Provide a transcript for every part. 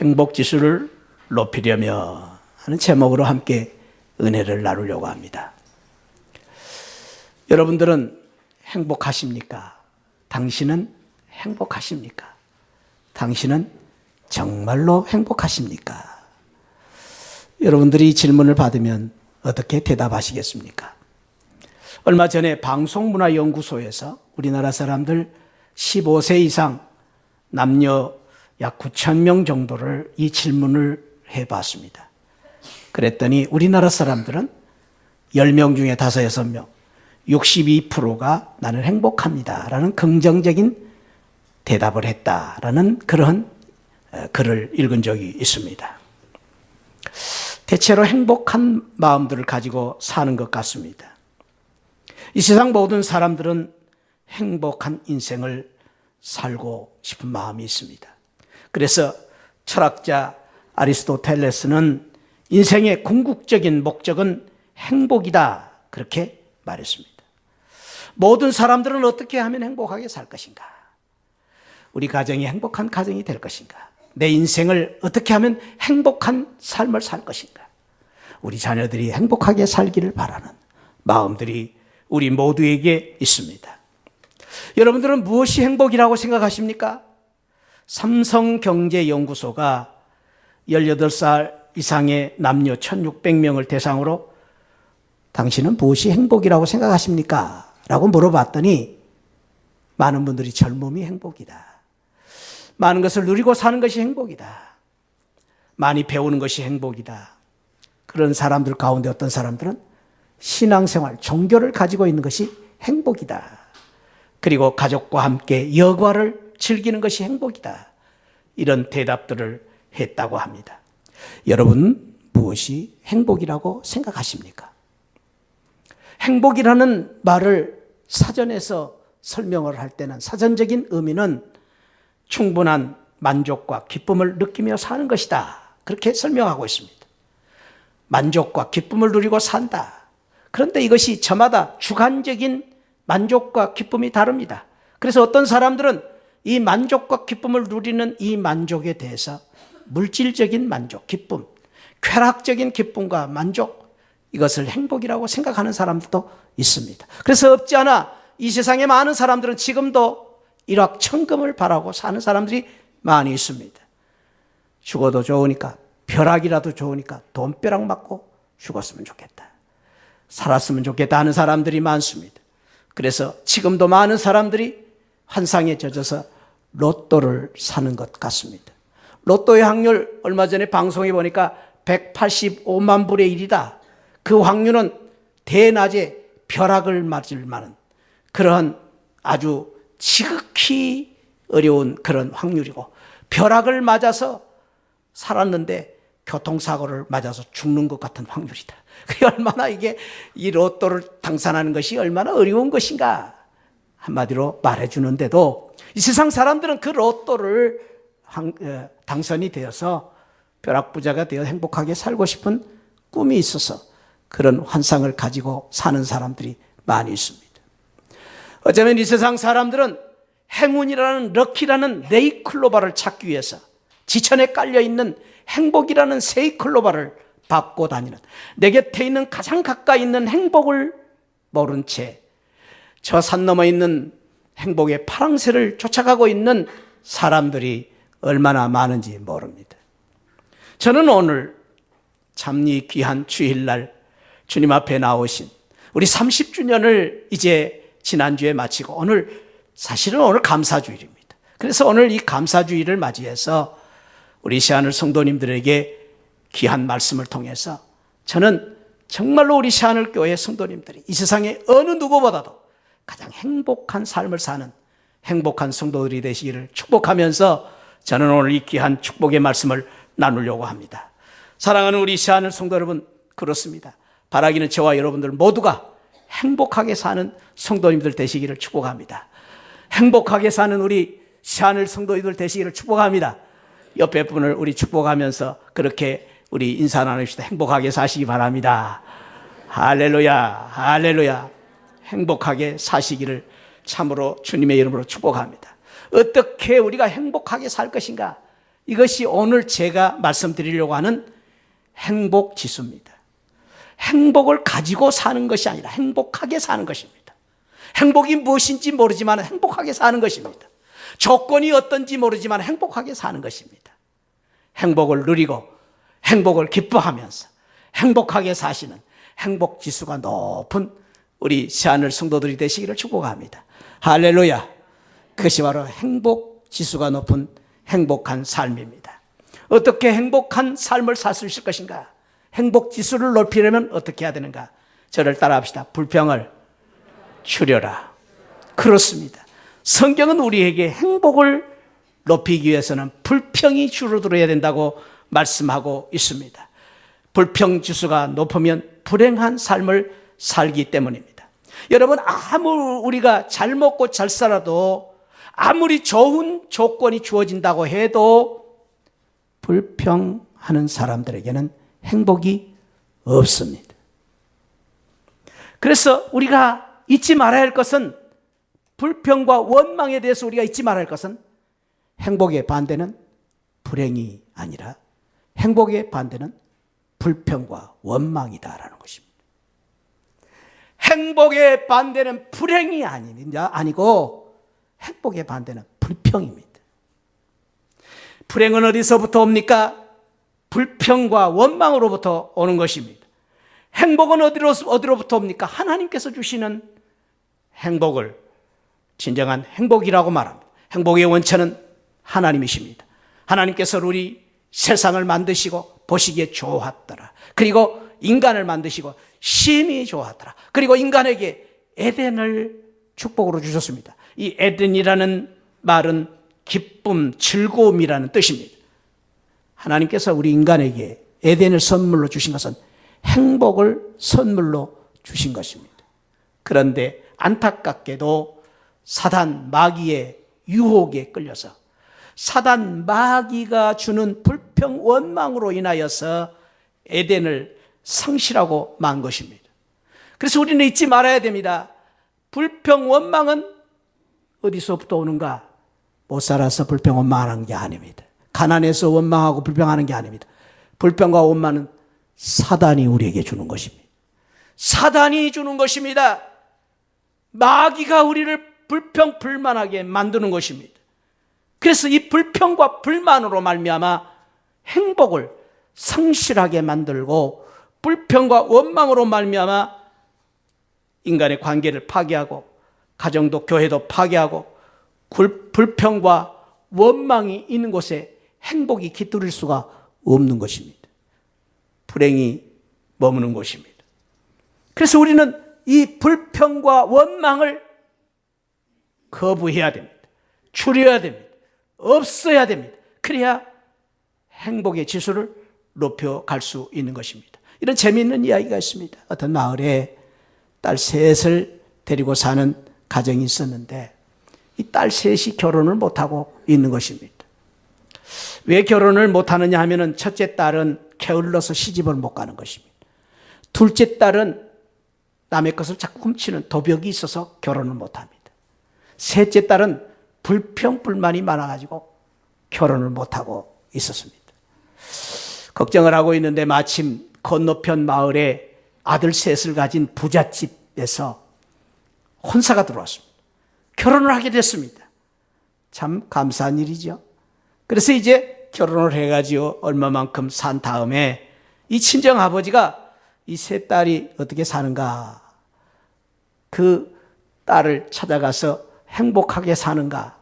행복 지수를 높이려며 하는 제목으로 함께 은혜를 나누려고 합니다. 여러분들은 행복하십니까? 당신은 행복하십니까? 당신은 정말로 행복하십니까? 여러분들이 이 질문을 받으면 어떻게 대답하시겠습니까? 얼마 전에 방송문화연구소에서 우리나라 사람들 15세 이상 남녀 약 9,000명 정도를 이 질문을 해봤습니다. 그랬더니 우리나라 사람들은 10명 중에 5, 6명, 62%가 나는 행복합니다 라는 긍정적인 대답을 했다라는 그런 글을 읽은 적이 있습니다. 대체로 행복한 마음들을 가지고 사는 것 같습니다. 이 세상 모든 사람들은 행복한 인생을 살고 싶은 마음이 있습니다. 그래서 철학자 아리스토텔레스는 인생의 궁극적인 목적은 행복이다 그렇게 말했습니다. 모든 사람들은 어떻게 하면 행복하게 살 것인가? 우리 가정이 행복한 가정이 될 것인가? 내 인생을 어떻게 하면 행복한 삶을 살 것인가? 우리 자녀들이 행복하게 살기를 바라는 마음들이 우리 모두에게 있습니다. 여러분들은 무엇이 행복이라고 생각하십니까? 삼성경제연구소가 18살 이상의 남녀 1,600명을 대상으로 당신은 무엇이 행복이라고 생각하십니까? 라고 물어봤더니 많은 분들이 젊음이 행복이다. 많은 것을 누리고 사는 것이 행복이다. 많이 배우는 것이 행복이다. 그런 사람들 가운데 어떤 사람들은 신앙생활, 종교를 가지고 있는 것이 행복이다. 그리고 가족과 함께 여가를 즐기는 것이 행복이다. 이런 대답들을 했다고 합니다. 여러분, 무엇이 행복이라고 생각하십니까? 행복이라는 말을 사전에서 설명을 할 때는 사전적인 의미는 충분한 만족과 기쁨을 느끼며 사는 것이다. 그렇게 설명하고 있습니다. 만족과 기쁨을 누리고 산다. 그런데 이것이 저마다 주관적인 만족과 기쁨이 다릅니다. 그래서 어떤 사람들은 이 만족과 기쁨을 누리는 이 만족에 대해서 물질적인 만족, 기쁨, 쾌락적인 기쁨과 만족, 이것을 행복이라고 생각하는 사람들도 있습니다. 그래서 없지 않아 이 세상에 많은 사람들은 지금도 일확천금을 바라고 사는 사람들이 많이 있습니다. 죽어도 좋으니까, 벼락이라도 좋으니까 돈벼락 맞고 죽었으면 좋겠다. 살았으면 좋겠다 하는 사람들이 많습니다. 그래서 지금도 많은 사람들이 환상에 젖어서 로또를 사는 것 같습니다. 로또의 확률 얼마 전에 방송에 보니까 185만 분의 1이다. 그 확률은 대낮에 벼락을 맞을 만한 그러한 아주 지극히 어려운 그런 확률이고, 벼락을 맞아서 살았는데 교통사고를 맞아서 죽는 것 같은 확률이다. 그게 얼마나 이 로또를 당선하는 것이 얼마나 어려운 것인가 한마디로 말해주는데도 이 세상 사람들은 그 로또를 당선이 되어서 벼락부자가 되어 행복하게 살고 싶은 꿈이 있어서 그런 환상을 가지고 사는 사람들이 많이 있습니다. 어쩌면 이 세상 사람들은 행운이라는 럭키라는 네이클로바를 찾기 위해서 지천에 깔려있는 행복이라는 세이클로바를 밟고 다니는, 내 곁에 있는 가장 가까이 있는 행복을 모른 채 저 산 너머에 있는 행복의 파랑새를 쫓아가고 있는 사람들이 얼마나 많은지 모릅니다. 저는 오늘 참 이 귀한 주일날 주님 앞에 나오신 우리 30주년을 이제 지난주에 마치고 사실은 오늘 감사주일입니다. 그래서 오늘 이 감사주일을 맞이해서 우리 시안을 성도님들에게 귀한 말씀을 통해서 저는 정말로 우리 시안을 교회 성도님들이 이 세상에 어느 누구보다도 가장 행복한 삶을 사는 행복한 성도들이 되시기를 축복하면서 저는 오늘 이 귀한 축복의 말씀을 나누려고 합니다. 사랑하는 우리 시안을 성도 여러분, 그렇습니다. 바라기는 저와 여러분들 모두가 행복하게 사는 성도님들 되시기를 축복합니다. 행복하게 사는 우리 시안을 성도님들 되시기를 축복합니다. 옆에 분을 우리 축복하면서 그렇게 우리 인사 나누시다 행복하게 사시기 바랍니다. 할렐루야, 할렐루야. 행복하게 사시기를 참으로 주님의 이름으로 축복합니다. 어떻게 우리가 행복하게 살 것인가? 이것이 오늘 제가 말씀드리려고 하는 행복 지수입니다. 행복을 가지고 사는 것이 아니라 행복하게 사는 것입니다. 행복이 무엇인지 모르지만 행복하게 사는 것입니다. 조건이 어떤지 모르지만 행복하게 사는 것입니다. 행복을 누리고 행복을 기뻐하면서 행복하게 사시는 행복 지수가 높은 우리 새하늘 성도들이 되시기를 축복합니다. 할렐루야. 그것이 바로 행복 지수가 높은 행복한 삶입니다. 어떻게 행복한 삶을 살 수 있을 것인가? 행복 지수를 높이려면 어떻게 해야 되는가? 저를 따라합시다. 불평을 줄여라. 그렇습니다. 성경은 우리에게 행복을 높이기 위해서는 불평이 줄어들어야 된다고 말씀하고 있습니다. 불평 지수가 높으면 불행한 삶을 살기 때문입니다. 여러분, 아무리 우리가 잘 먹고 잘 살아도 아무리 좋은 조건이 주어진다고 해도 불평하는 사람들에게는 행복이 없습니다. 그래서 우리가 잊지 말아야 할 것은, 불평과 원망에 대해서 우리가 잊지 말아야 할 것은, 행복의 반대는 불행이 아니라 행복의 반대는 불평과 원망이다라는 것입니다. 행복의 반대는 불행이 아니고 행복의 반대는 불평입니다. 불행은 어디서부터 옵니까? 불평과 원망으로부터 오는 것입니다. 행복은 어디로부터 옵니까? 하나님께서 주시는 행복을 진정한 행복이라고 말합니다. 행복의 원천은 하나님이십니다. 하나님께서 우리 세상을 만드시고 보시기에 좋았더라. 그리고 인간을 만드시고 심히 좋았더라. 그리고 인간에게 에덴을 축복으로 주셨습니다. 이 에덴이라는 말은 기쁨, 즐거움이라는 뜻입니다. 하나님께서 우리 인간에게 에덴을 선물로 주신 것은 행복을 선물로 주신 것입니다. 그런데 안타깝게도 사단 마귀의 유혹에 끌려서 사단 마귀가 주는 불평 원망으로 인하여서 에덴을 상실하고 만 것입니다. 그래서 우리는 잊지 말아야 됩니다. 불평 원망은 어디서부터 오는가? 못 살아서 불평 원망하는 게 아닙니다. 가난해서 원망하고 불평하는 게 아닙니다. 불평과 원망은 사단이 우리에게 주는 것입니다. 사단이 주는 것입니다. 마귀가 우리를 불평 불만하게 만드는 것입니다. 그래서 이 불평과 불만으로 말미암아 행복을 상실하게 만들고, 불평과 원망으로 말미암아 인간의 관계를 파괴하고 가정도 교회도 파괴하고, 불평과 원망이 있는 곳에 행복이 깃들일 수가 없는 것입니다. 불행이 머무는 곳입니다. 그래서 우리는 이 불평과 원망을 거부해야 됩니다. 줄여야 됩니다. 없어야 됩니다. 그래야 행복의 지수를 높여갈 수 있는 것입니다. 이런 재미있는 이야기가 있습니다. 어떤 마을에 딸 셋을 데리고 사는 가정이 있었는데 이 딸 셋이 결혼을 못하고 있는 것입니다. 왜 결혼을 못하느냐 하면은 첫째 딸은 게을러서 시집을 못 가는 것입니다. 둘째 딸은 남의 것을 자꾸 훔치는 도벽이 있어서 결혼을 못합니다. 셋째 딸은 불평불만이 많아가지고 결혼을 못하고 있었습니다. 걱정을 하고 있는데 마침 건너편 마을에 아들 셋을 가진 부잣집에서 혼사가 들어왔습니다. 결혼을 하게 됐습니다. 참 감사한 일이죠. 그래서 이제 결혼을 해가지고 얼마만큼 산 다음에 이 친정아버지가 이 세 딸이 어떻게 사는가, 그 딸을 찾아가서 행복하게 사는가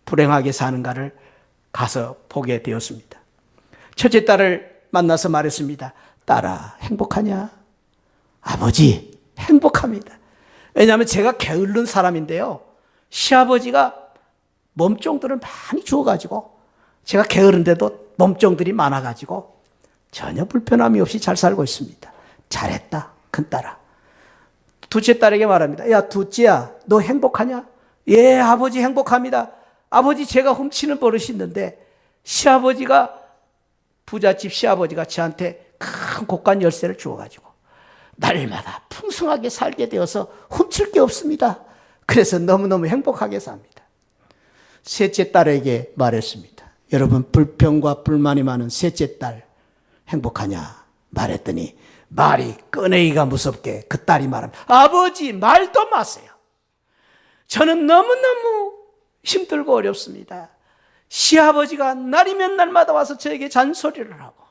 불행하게 사는가를 가서 보게 되었습니다. 첫째 딸을 만나서 말했습니다. 딸아, 행복하냐? 아버지, 행복합니다. 왜냐하면 제가 게으른 사람인데요, 시아버지가 몸종들을 많이 주어가지고 제가 게으른데도 몸종들이 많아가지고 전혀 불편함이 없이 잘 살고 있습니다. 잘했다, 큰딸아. 둘째 딸에게 말합니다. 야, 둘째야, 너 행복하냐? 예, 아버지 행복합니다. 아버지, 제가 훔치는 버릇이 있는데 시아버지가, 부잣집 시아버지가 저한테 큰 곳간 열쇠를 주어가지고 날마다 풍성하게 살게 되어서 훔칠 게 없습니다. 그래서 너무너무 행복하게 삽니다. 셋째 딸에게 말했습니다. 여러분, 불평과 불만이 많은 셋째 딸 행복하냐 말했더니 말이 꺼내기가 무섭게 그 딸이 말합니다. 아버지, 말도 마세요. 저는 너무너무 힘들고 어렵습니다. 시아버지가 날이면 날마다 와서 저에게 잔소리를 하고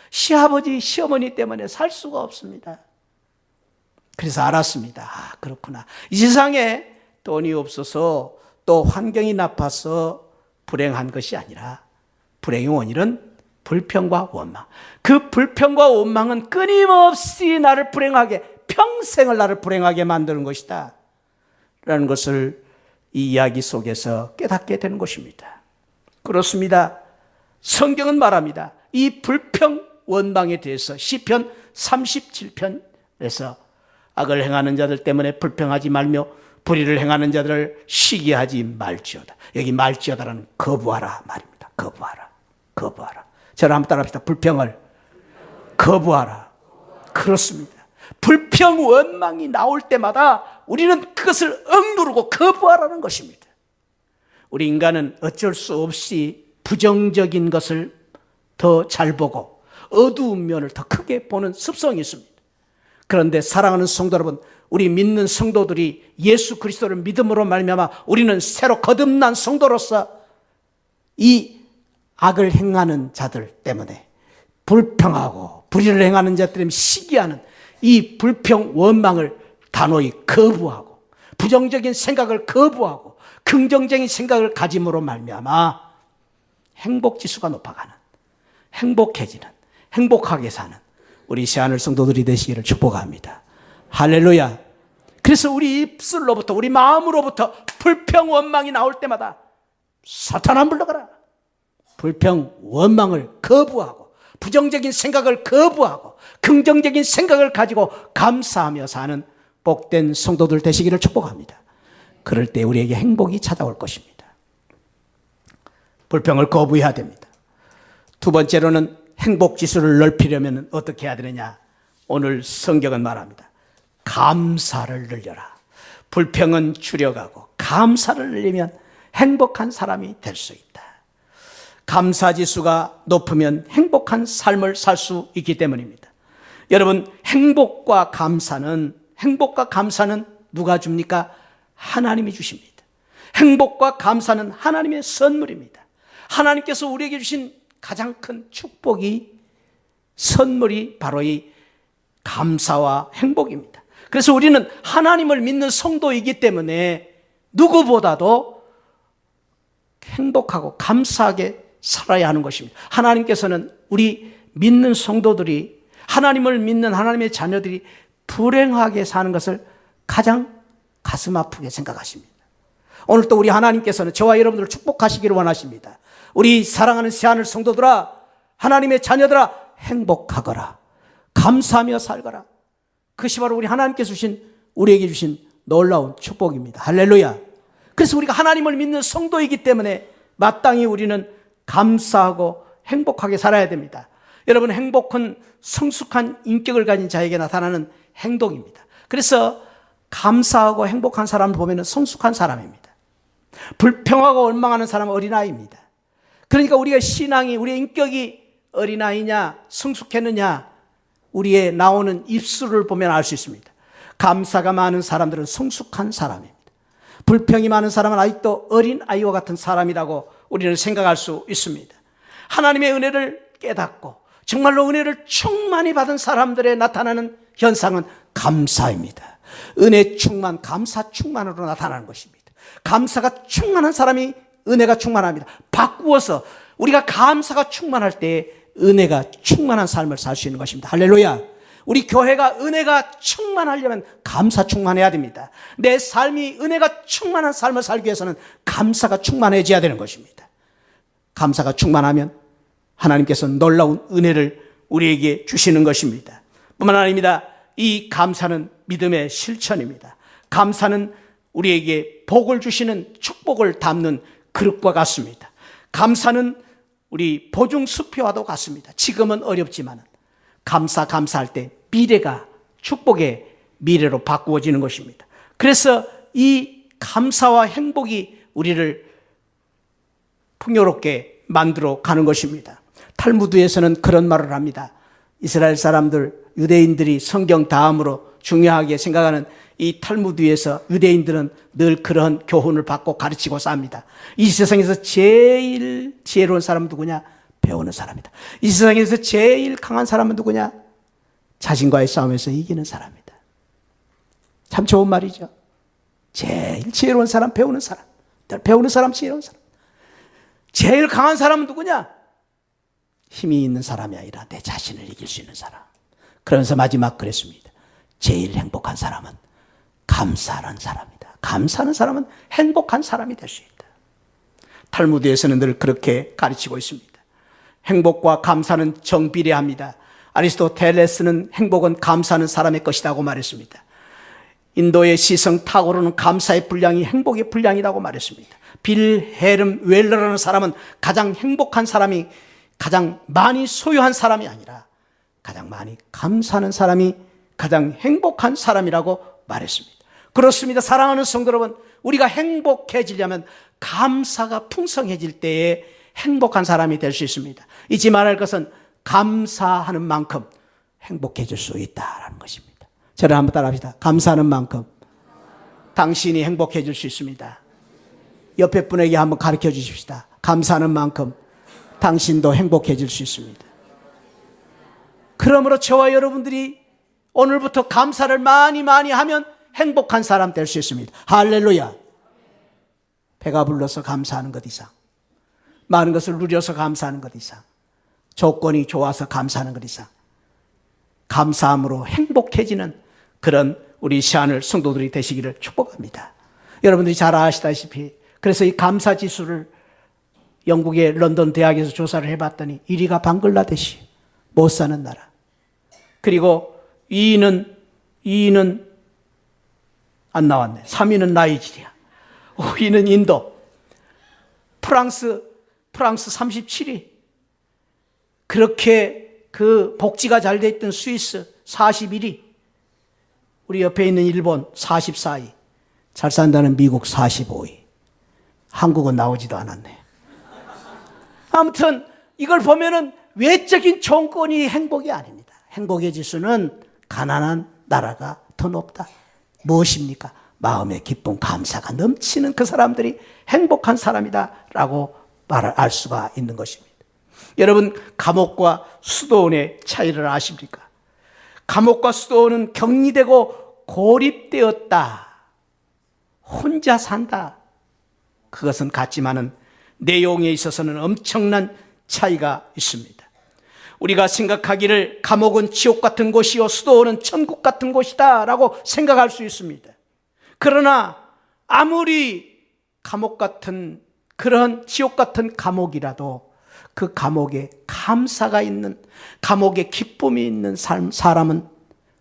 시아버지, 시어머니 때문에 살 수가 없습니다. 그래서 알았습니다. 아, 그렇구나. 이 세상에 돈이 없어서 또 환경이 나빠서 불행한 것이 아니라 불행의 원인은 불평과 원망. 그 불평과 원망은 끊임없이 나를 불행하게, 평생을 나를 불행하게 만드는 것이다 라는 것을 이 이야기 속에서 깨닫게 되는 것입니다. 그렇습니다. 성경은 말합니다. 이 불평, 원망에 대해서 시편 37편에서 악을 행하는 자들 때문에 불평하지 말며 불의를 행하는 자들을 시기하지 말지어다. 여기 말지어다라는 거부하라 말입니다. 거부하라. 거부하라. 저를 한번 따라합시다. 불평을 거부하라. 그렇습니다. 불평, 원망이 나올 때마다 우리는 그것을 억누르고 거부하라는 것입니다. 우리 인간은 어쩔 수 없이 부정적인 것을 더 잘 보고 어두운 면을 더 크게 보는 습성이 있습니다. 그런데 사랑하는 성도 여러분, 우리 믿는 성도들이 예수 그리스도를 믿음으로 말미암아 우리는 새로 거듭난 성도로서 이 악을 행하는 자들 때문에 불평하고 불의를 행하는 자들 때문에 시기하는 이 불평, 원망을 단호히 거부하고 부정적인 생각을 거부하고 긍정적인 생각을 가짐으로 말미암아 행복지수가 높아가는, 행복해지는, 행복하게 사는 우리 새하늘 성도들이 되시기를 축복합니다. 할렐루야. 그래서 우리 입술로부터, 우리 마음으로부터 불평, 원망이 나올 때마다 사탄아 물러가라. 불평, 원망을 거부하고 부정적인 생각을 거부하고 긍정적인 생각을 가지고 감사하며 사는 복된 성도들 되시기를 축복합니다. 그럴 때 우리에게 행복이 찾아올 것입니다. 불평을 거부해야 됩니다. 두 번째로는 행복지수를 넓히려면 어떻게 해야 되느냐? 오늘 성경은 말합니다. 감사를 늘려라. 불평은 줄여가고 감사를 늘리면 행복한 사람이 될 수 있다. 감사지수가 높으면 행복한 삶을 살 수 있기 때문입니다. 여러분, 행복과 감사는 누가 줍니까? 하나님이 주십니다. 행복과 감사는 하나님의 선물입니다. 하나님께서 우리에게 주신 가장 큰 축복이, 선물이 바로 이 감사와 행복입니다. 그래서 우리는 하나님을 믿는 성도이기 때문에 누구보다도 행복하고 감사하게 살아야 하는 것입니다. 하나님께서는 우리 믿는 성도들이, 하나님을 믿는 하나님의 자녀들이 불행하게 사는 것을 가장 가슴 아프게 생각하십니다. 오늘 또 우리 하나님께서는 저와 여러분들을 축복하시기를 원하십니다. 우리 사랑하는 새하늘 성도들아, 하나님의 자녀들아, 행복하거라. 감사하며 살거라. 그것이 바로 우리 하나님께서 우리에게 주신 놀라운 축복입니다. 할렐루야. 그래서 우리가 하나님을 믿는 성도이기 때문에 마땅히 우리는 감사하고 행복하게 살아야 됩니다. 여러분, 행복은 성숙한 인격을 가진 자에게 나타나는 행동입니다. 그래서 감사하고 행복한 사람을 보면 성숙한 사람입니다. 불평하고 원망하는 사람은 어린아이입니다. 그러니까 우리가 신앙이, 우리의 인격이 어린아이냐 성숙했느냐 우리의 나오는 입술을 보면 알 수 있습니다. 감사가 많은 사람들은 성숙한 사람입니다. 불평이 많은 사람은 아직도 어린아이와 같은 사람이라고 우리는 생각할 수 있습니다. 하나님의 은혜를 깨닫고 정말로 은혜를 충만히 받은 사람들의 나타나는 현상은 감사입니다. 은혜 충만, 감사 충만으로 나타나는 것입니다. 감사가 충만한 사람이 은혜가 충만합니다. 바꾸어서 우리가 감사가 충만할 때 은혜가 충만한 삶을 살 수 있는 것입니다. 할렐루야. 우리 교회가 은혜가 충만하려면 감사 충만해야 됩니다. 내 삶이 은혜가 충만한 삶을 살기 위해서는 감사가 충만해져야 되는 것입니다. 감사가 충만하면 하나님께서 놀라운 은혜를 우리에게 주시는 것입니다. 뿐만 아닙니다. 이 감사는 믿음의 실천입니다. 감사는 우리에게 복을 주시는 축복을 담는 그릇과 같습니다. 감사는 우리 보증 수표와도 같습니다. 지금은 어렵지만 감사할 때 미래가 축복의 미래로 바꾸어지는 것입니다. 그래서 이 감사와 행복이 우리를 풍요롭게 만들어 가는 것입니다. 탈무드에서는 그런 말을 합니다. 이스라엘 사람들, 유대인들이 성경 다음으로 중요하게 생각하는 이 탈무드에서 유대인들은 늘 그런 교훈을 받고 가르치고 삽니다. 이 세상에서 제일 지혜로운 사람은 누구냐? 배우는 사람이다. 이 세상에서 제일 강한 사람은 누구냐? 자신과의 싸움에서 이기는 사람이다. 참 좋은 말이죠. 제일 지혜로운 사람, 배우는 사람. 배우는 사람, 지혜로운 사람. 제일 강한 사람은 누구냐? 힘이 있는 사람이 아니라 내 자신을 이길 수 있는 사람. 그러면서 마지막 그랬습니다. 제일 행복한 사람은 감사하는 사람이다. 감사하는 사람은 행복한 사람이 될 수 있다. 탈무드에서는 늘 그렇게 가르치고 있습니다. 행복과 감사는 정비례합니다. 아리스토텔레스는 행복은 감사하는 사람의 것이라고 말했습니다. 인도의 시성 타고르는 감사의 분량이 행복의 분량이라고 말했습니다. 빌헬름 웰러라는 사람은 가장 행복한 사람이 가장 많이 소유한 사람이 아니라 가장 많이 감사하는 사람이 가장 행복한 사람이라고 말했습니다. 그렇습니다. 사랑하는 성도 여러분, 우리가 행복해지려면 감사가 풍성해질 때에 행복한 사람이 될 수 있습니다. 잊지 말할 것은 감사하는 만큼 행복해질 수 있다는 것입니다. 저를 한번 따라합시다. 감사하는 만큼 당신이 행복해질 수 있습니다. 옆에 분에게 한번 가르쳐 주십시다. 감사하는 만큼 당신도 행복해질 수 있습니다. 그러므로 저와 여러분들이 오늘부터 감사를 많이 하면 행복한 사람 될 수 있습니다. 할렐루야. 배가 불러서 감사하는 것 이상, 많은 것을 누려서 감사하는 것 이상, 조건이 좋아서 감사하는 것 이상, 감사함으로 행복해지는 그런 우리 시안을 성도들이 되시기를 축복합니다. 여러분들이 잘 아시다시피 그래서 이 감사지수를 영국의 런던 대학에서 조사를 해봤더니 1위가 방글라데시, 못 사는 나라. 그리고 2위는 안 나왔네. 3위는 나이지리아, 5위는 인도, 프랑스 37위. 그렇게 그 복지가 잘 돼 있던 스위스 41위. 우리 옆에 있는 일본 44위. 잘 산다는 미국 45위. 한국은 나오지도 않았네. 아무튼 이걸 보면은 외적인 조건이 행복이 아닙니다. 행복의 지수는 가난한 나라가 더 높다. 무엇입니까? 마음의 기쁨, 감사가 넘치는 그 사람들이 행복한 사람이다라고 말을 알 수가 있는 것입니다. 여러분, 감옥과 수도원의 차이를 아십니까? 감옥과 수도원은 격리되고 고립되었다. 혼자 산다. 그것은 같지만은 내용에 있어서는 엄청난 차이가 있습니다. 우리가 생각하기를 감옥은 지옥 같은 곳이요 수도원은 천국 같은 곳이다 라고 생각할 수 있습니다. 그러나 아무리 감옥 같은 그런 지옥 같은 감옥이라도 그 감옥에 감사가 있는, 감옥에 기쁨이 있는 사람은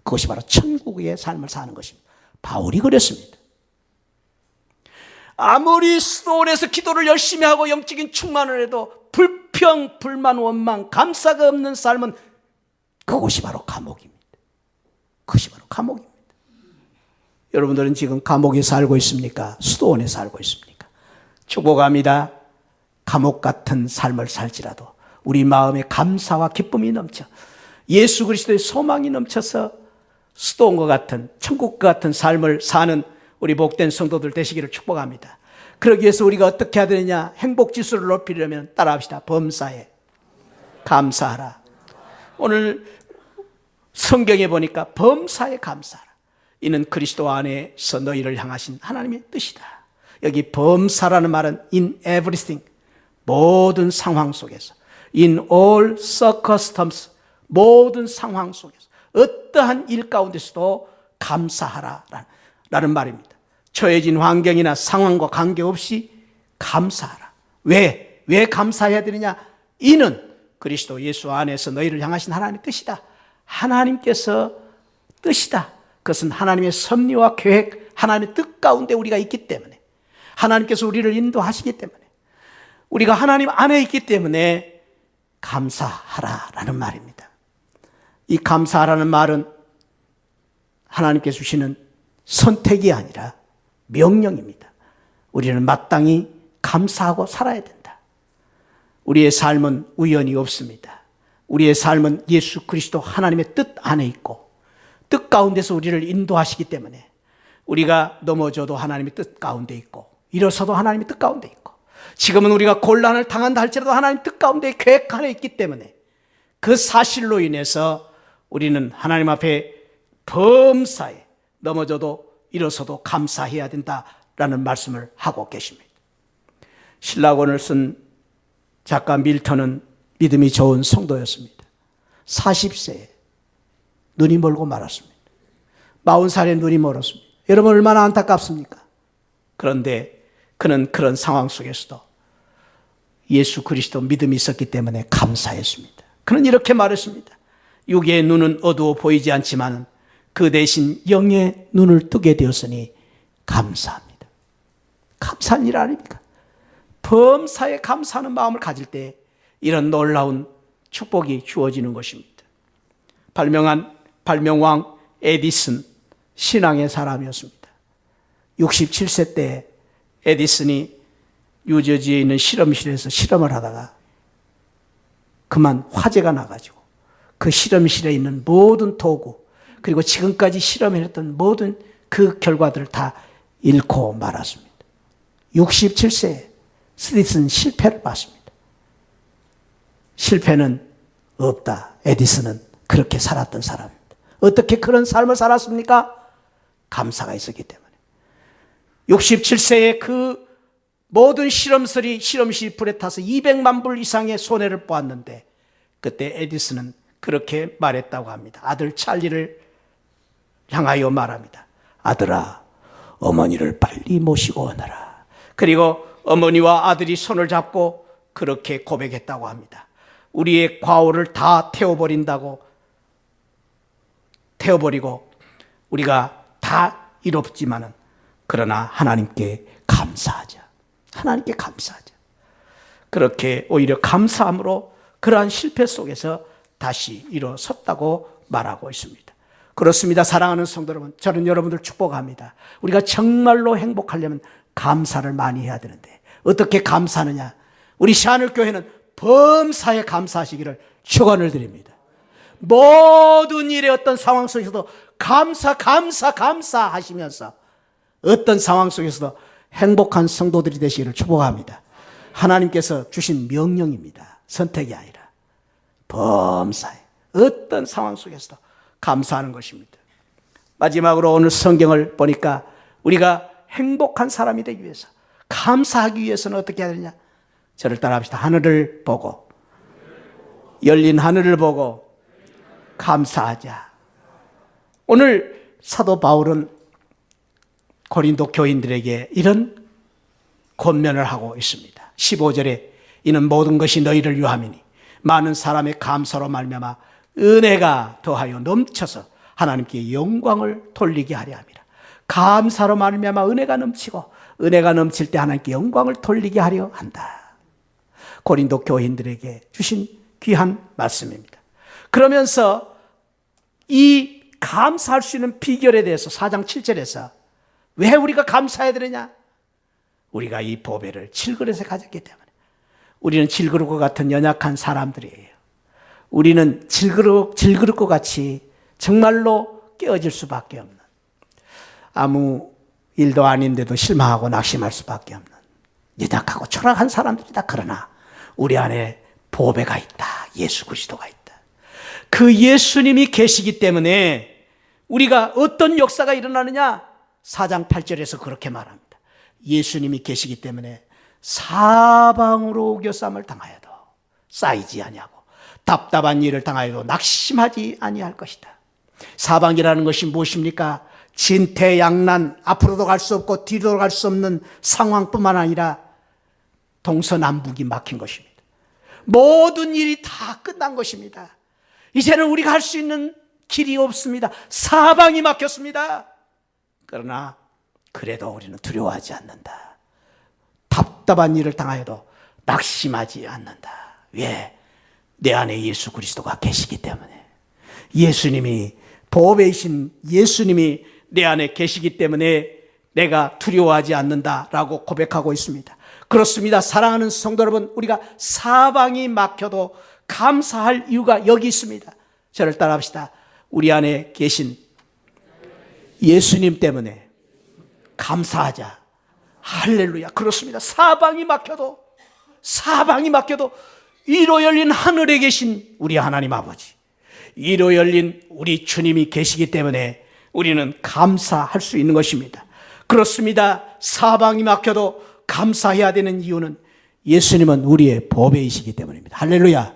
그것이 바로 천국의 삶을 사는 것입니다. 바울이 그랬습니다. 아무리 수도원에서 기도를 열심히 하고 영적인 충만을 해도 불평, 불만, 원망, 감사가 없는 삶은 그것이 바로 감옥입니다. 그것이 바로 감옥입니다. 여러분들은 지금 감옥에 살고 있습니까? 수도원에 살고 있습니까? 축복합니다. 감옥 같은 삶을 살지라도 우리 마음에 감사와 기쁨이 넘쳐 예수 그리스도의 소망이 넘쳐서 수도원과 같은 천국과 같은 삶을 사는 우리 복된 성도들 되시기를 축복합니다. 그러기 위해서 우리가 어떻게 해야 되느냐? 행복지수를 높이려면 따라합시다. 범사에 감사하라. 오늘 성경에 보니까 범사에 감사하라. 이는 그리스도 안에서 너희를 향하신 하나님의 뜻이다. 여기 범사라는 말은 in everything, 모든 상황 속에서, in all circumstances, 모든 상황 속에서, 어떠한 일 가운데서도 감사하라라는 말입니다. 처해진 환경이나 상황과 관계없이 감사하라. 왜 감사해야 되느냐? 이는 그리스도 예수 안에서 너희를 향하신 하나님의 뜻이다. 하나님께서 뜻이다. 그것은 하나님의 섭리와 계획, 하나님의 뜻 가운데 우리가 있기 때문에, 하나님께서 우리를 인도하시기 때문에, 우리가 하나님 안에 있기 때문에 감사하라라는 말입니다. 이 감사하라는 말은 하나님께서 주시는 선택이 아니라 명령입니다. 우리는 마땅히 감사하고 살아야 된다. 우리의 삶은 우연이 없습니다. 우리의 삶은 예수 그리스도 하나님의 뜻 안에 있고 뜻 가운데서 우리를 인도하시기 때문에 우리가 넘어져도 하나님의 뜻 가운데 있고 일어서도 하나님의 뜻 가운데 있고 지금은 우리가 곤란을 당한다 할지라도 하나님 뜻 가운데 계획 안에 있기 때문에 그 사실로 인해서 우리는 하나님 앞에 범사에 넘어져도 일어서도 감사해야 된다라는 말씀을 하고 계십니다. 신라권을 쓴 작가 밀턴은 믿음이 좋은 성도였습니다. 40세에 눈이 멀고 말았습니다. 40살에 눈이 멀었습니다. 여러분 얼마나 안타깝습니까? 그런데 그는 그런 상황 속에서도 예수 그리스도 믿음이 있었기 때문에 감사했습니다. 그는 이렇게 말했습니다. 육의 눈은 어두워 보이지 않지만 그 대신 영의 눈을 뜨게 되었으니 감사합니다. 감사한 일 아닙니까? 범사에 감사하는 마음을 가질 때 이런 놀라운 축복이 주어지는 것입니다. 발명왕 에디슨, 신앙의 사람이었습니다. 67세 때 에디슨이 뉴저지에 있는 실험실에서 실험을 하다가 그만 화재가 나가지고 그 실험실에 있는 모든 도구 그리고 지금까지 실험해냈던 모든 그 결과들을 다 잃고 말았습니다. 67세에 에디슨 실패를 봤습니다. 실패는 없다. 에디슨은 그렇게 살았던 사람입니다. 어떻게 그런 삶을 살았습니까? 감사가 있었기 때문에. 67세에 그 모든 실험실 불에 타서 200만 불 이상의 손해를 보았는데 그때 에디슨은 그렇게 말했다고 합니다. 아들 찰리를 향하여 말합니다. 아들아, 어머니를 빨리 모시고 오너라. 그리고 어머니와 아들이 손을 잡고 그렇게 고백했다고 합니다. 우리의 과오를 다 태워버리고 우리가 다 이롭지만은 그러나 하나님께 감사하자. 하나님께 감사하자. 그렇게 오히려 감사함으로 그러한 실패 속에서 다시 일어섰다고 말하고 있습니다. 그렇습니다. 사랑하는 성도 여러분, 저는 여러분들 축복합니다. 우리가 정말로 행복하려면 감사를 많이 해야 되는데 어떻게 감사하느냐? 우리 시하늘교회는 범사에 감사하시기를 축원을 드립니다. 모든 일의 어떤 상황 속에서도 감사하시면서 어떤 상황 속에서도 행복한 성도들이 되시기를 축복합니다. 하나님께서 주신 명령입니다. 선택이 아니라 범사에 어떤 상황 속에서도 감사하는 것입니다. 마지막으로 오늘 성경을 보니까 우리가 행복한 사람이 되기 위해서 감사하기 위해서는 어떻게 해야 되냐? 저를 따라합시다. 하늘을 보고 열린 하늘을 보고 감사하자. 오늘 사도 바울은 고린도 교인들에게 이런 권면을 하고 있습니다. 15절에 이는 모든 것이 너희를 위함이니 많은 사람의 감사로 말미암아 은혜가 더하여 넘쳐서 하나님께 영광을 돌리게 하려 함이라. 감사로 말미암아 은혜가 넘치고 은혜가 넘칠 때 하나님께 영광을 돌리게 하려 한다. 고린도 교인들에게 주신 귀한 말씀입니다. 그러면서 이 감사할 수 있는 비결에 대해서 4장 7절에서 왜 우리가 감사해야 되느냐? 우리가 이 보배를 질그릇에 가졌기 때문에. 우리는 질그릇과 같은 연약한 사람들이에요. 우리는 질그릇과 같이 정말로 깨어질 수밖에 없는, 아무 일도 아닌데도 실망하고 낙심할 수밖에 없는 연약하고 초라한 사람들이다. 그러나 우리 안에 보배가 있다. 예수 그리스도가 있다. 그 예수님이 계시기 때문에 우리가 어떤 역사가 일어나느냐? 4장 8절에서 그렇게 말합니다. 예수님이 계시기 때문에 사방으로 우겨쌈을 당하여도 쌓이지 아니하고 답답한 일을 당하여도 낙심하지 아니할 것이다. 사방이라는 것이 무엇입니까? 진퇴양난, 앞으로도 갈 수 없고 뒤로도 갈 수 없는 상황뿐만 아니라 동서남북이 막힌 것입니다. 모든 일이 다 끝난 것입니다. 이제는 우리가 할 수 있는 길이 없습니다. 사방이 막혔습니다. 그러나 그래도 우리는 두려워하지 않는다. 답답한 일을 당하여도 낙심하지 않는다. 왜? 내 안에 예수 그리스도가 계시기 때문에. 예수님이, 보배이신 예수님이 내 안에 계시기 때문에 내가 두려워하지 않는다라고 고백하고 있습니다. 그렇습니다. 사랑하는 성도 여러분, 우리가 사방이 막혀도 감사할 이유가 여기 있습니다. 저를 따라합시다. 우리 안에 계신 예수님 때문에 감사하자. 할렐루야. 그렇습니다. 사방이 막혀도 이로 열린 하늘에 계신 우리 하나님 아버지, 이로 열린 우리 주님이 계시기 때문에 우리는 감사할 수 있는 것입니다. 그렇습니다. 사방이 막혀도 감사해야 되는 이유는 예수님은 우리의 보배이시기 때문입니다. 할렐루야.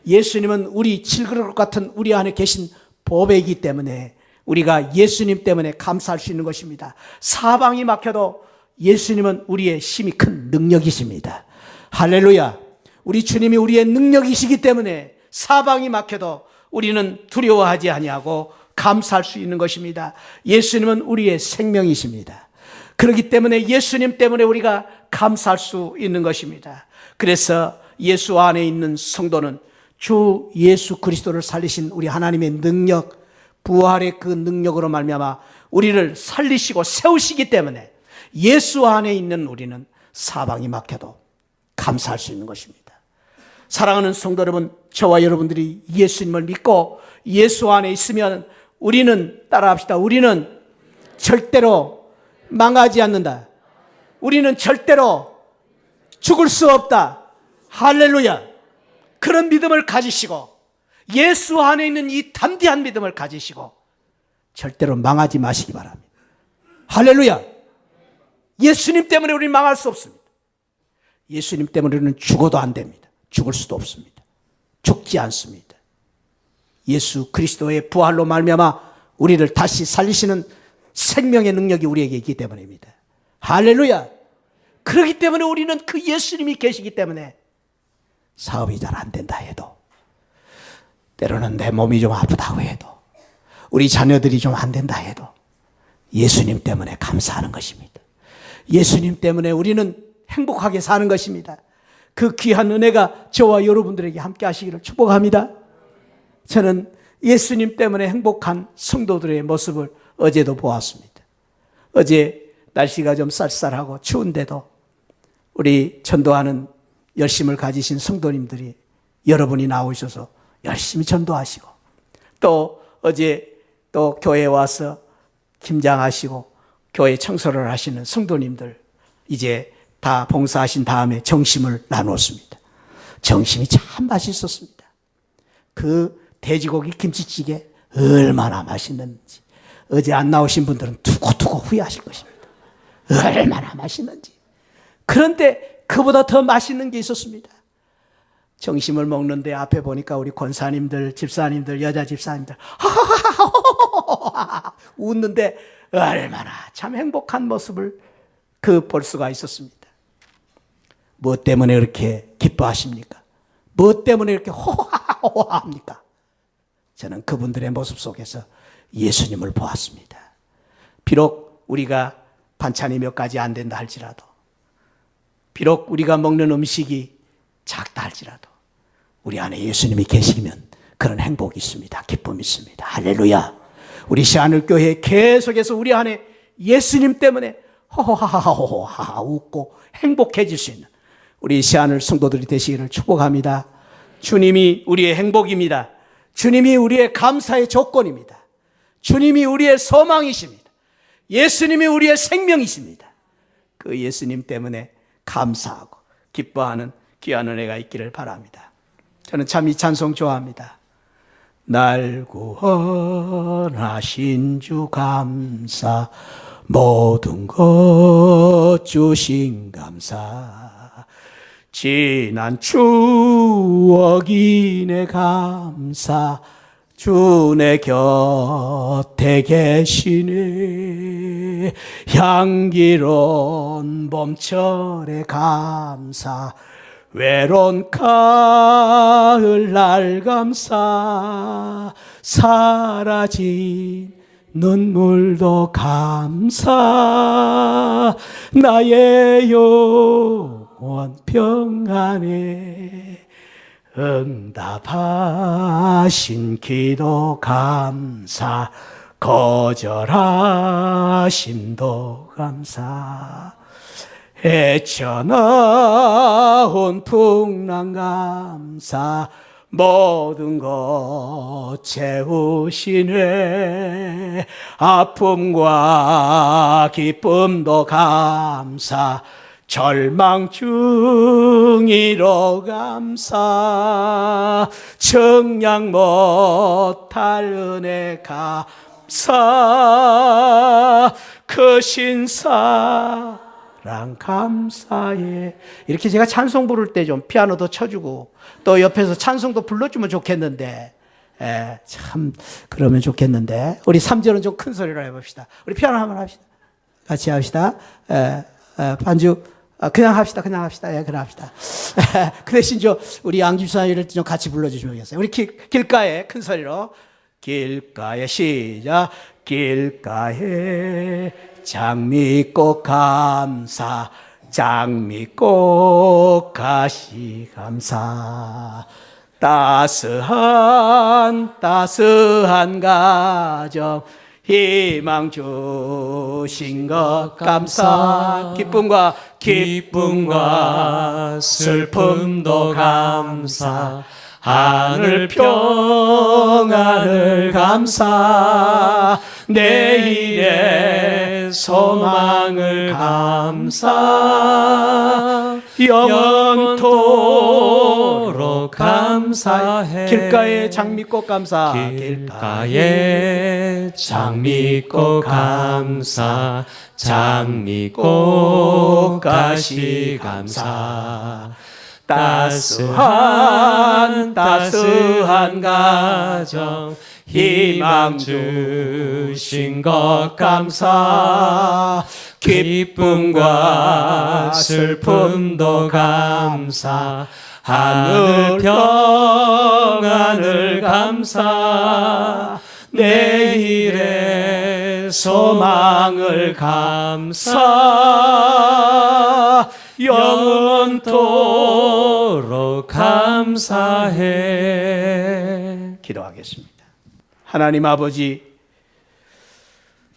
예수님은 우리 질그릇 같은 우리 안에 계신 보배이기 때문에 우리가 예수님 때문에 감사할 수 있는 것입니다. 사방이 막혀도 예수님은 우리의 힘이 큰 능력이십니다. 할렐루야. 우리 주님이 우리의 능력이시기 때문에 사방이 막혀도 우리는 두려워하지 아니하고 감사할 수 있는 것입니다. 예수님은 우리의 생명이십니다. 그렇기 때문에 예수님 때문에 우리가 감사할 수 있는 것입니다. 그래서 예수 안에 있는 성도는 주 예수 그리스도를 살리신 우리 하나님의 능력, 부활의 그 능력으로 말미암아 우리를 살리시고 세우시기 때문에 예수 안에 있는 우리는 사방이 막혀도 감사할 수 있는 것입니다. 사랑하는 성도 여러분, 저와 여러분들이 예수님을 믿고 예수 안에 있으면 우리는, 따라합시다, 우리는 절대로 망하지 않는다. 우리는 절대로 죽을 수 없다. 할렐루야. 그런 믿음을 가지시고 예수 안에 있는 이 담대한 믿음을 가지시고 절대로 망하지 마시기 바랍니다. 할렐루야. 예수님 때문에 우리는 망할 수 없습니다. 예수님 때문에 우리는 죽어도 안 됩니다. 죽을 수도 없습니다. 죽지 않습니다. 예수 그리스도의 부활로 말미암아 우리를 다시 살리시는 생명의 능력이 우리에게 있기 때문입니다. 할렐루야. 그렇기 때문에 우리는 그 예수님이 계시기 때문에 사업이 잘 안 된다 해도, 때로는 내 몸이 좀 아프다고 해도, 우리 자녀들이 좀 안 된다 해도 예수님 때문에 감사하는 것입니다. 예수님 때문에 우리는 행복하게 사는 것입니다. 그 귀한 은혜가 저와 여러분들에게 함께 하시기를 축복합니다. 저는 예수님 때문에 행복한 성도들의 모습을 어제도 보았습니다. 어제 날씨가 좀 쌀쌀하고 추운데도 우리 전도하는 열심을 가지신 성도님들이 여러분이 나오셔서 열심히 전도하시고, 또 어제 또 교회에 와서 김장하시고 교회 청소를 하시는 성도님들 이제 다 봉사하신 다음에 점심을 나누었습니다. 점심이 참 맛있었습니다. 그 돼지고기 김치찌개 얼마나 맛있는지 어제 안 나오신 분들은 두고두고 후회하실 것입니다. 얼마나 맛있는지. 그런데 그보다 더 맛있는 게 있었습니다. 점심을 먹는데 앞에 보니까 우리 권사님들, 집사님들, 여자 집사님들 웃는데 얼마나 참 행복한 모습을 볼 수가 있었습니다. 무엇 때문에 그렇게 기뻐하십니까? 무엇 때문에 이렇게 호하호하합니까? 저는 그분들의 모습 속에서 예수님을 보았습니다. 비록 우리가 반찬이 몇 가지 안 된다 할지라도, 비록 우리가 먹는 음식이 작다 할지라도 우리 안에 예수님이 계시면 그런 행복이 있습니다. 기쁨이 있습니다. 할렐루야. 우리 시안을교회 계속해서 우리 안에 예수님 때문에 호호하하호하 웃고 행복해질 수 있는 우리 시안을 성도들이 되시기를 축복합니다. 주님이 우리의 행복입니다. 주님이 우리의 감사의 조건입니다. 주님이 우리의 소망이십니다. 예수님이 우리의 생명이십니다. 그 예수님 때문에 감사하고 기뻐하는 귀한 은혜가 있기를 바랍니다. 저는 참 이 찬송 좋아합니다. 날 구원하신 주 감사, 모든 것 주신 감사, 지난 추억이 내 감사, 주 내 곁에 계시네. 향기로운 봄철의 감사, 외로운 가을날 감사, 사라진 눈물도 감사, 나의 영원 평안에 응답하신 기도 감사, 거절하심도 감사, 헤쳐나온 풍랑 감사, 모든 것 채우시네. 아픔과 기쁨도 감사, 절망 중이로 감사, 청량 못할 은혜 감사, 크신 사랑 감사해. 이렇게 제가 찬송 부를 때 좀 피아노도 쳐주고 또 옆에서 찬송도 불러주면 좋겠는데, 참 그러면 좋겠는데, 우리 3절은 좀 큰 소리로 해봅시다. 우리 피아노 한번 합시다. 같이 합시다. 반주 그냥 합시다. 그냥 합시다. 그 대신 우리 양집사님을 좀 같이 불러주시면 되겠어요. 우리 길가에 큰 소리로, 길가에 시작. 길가에 장미꽃 감사, 장미꽃 가시 감사, 따스한 가정 희망 주신 것 감사, 기쁨과 슬픔도 감사, 하늘 평안을 감사, 내일의 소망을 감사, 영원토록 감사해. 길가에 장미꽃 감사, 길가에 장미꽃 감사, 장미꽃 가시 감사, 따스한 가정 희망 주신 것 감사, 기쁨과 슬픔도 감사, 하늘 평안을 감사, 내일의 소망을 감사, 영원토록 감사해. 기도하겠습니다. 하나님 아버지,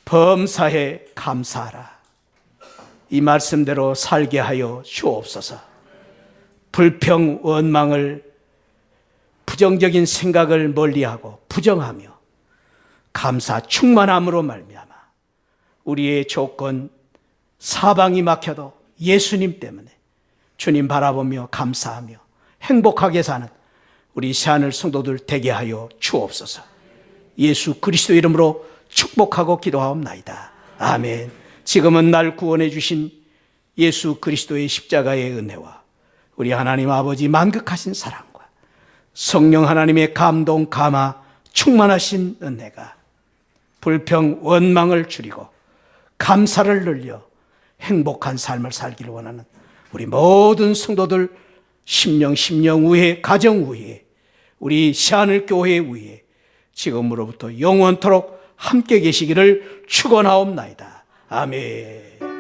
범사에 감사하라. 이 말씀대로 살게 하여 주옵소서. 불평, 원망을, 부정적인 생각을 멀리하고 부정하며 감사, 충만함으로 말미암아 우리의 조건, 사방이 막혀도 예수님 때문에 주님 바라보며 감사하며 행복하게 사는 우리 새하늘 성도들 되게 하여 주옵소서. 예수 그리스도 이름으로 축복하고 기도하옵나이다. 아멘. 지금은 날 구원해 주신 예수 그리스도의 십자가의 은혜와 우리 하나님 아버지 만극하신 사랑과 성령 하나님의 감동, 감화, 충만하신 은혜가 불평, 원망을 줄이고 감사를 늘려 행복한 삶을 살기를 원하는 우리 모든 성도들 심령 위에, 가정 위에, 우리 새하늘 교회 위에 지금으로부터 영원토록 함께 계시기를 축원하옵나이다. 아멘.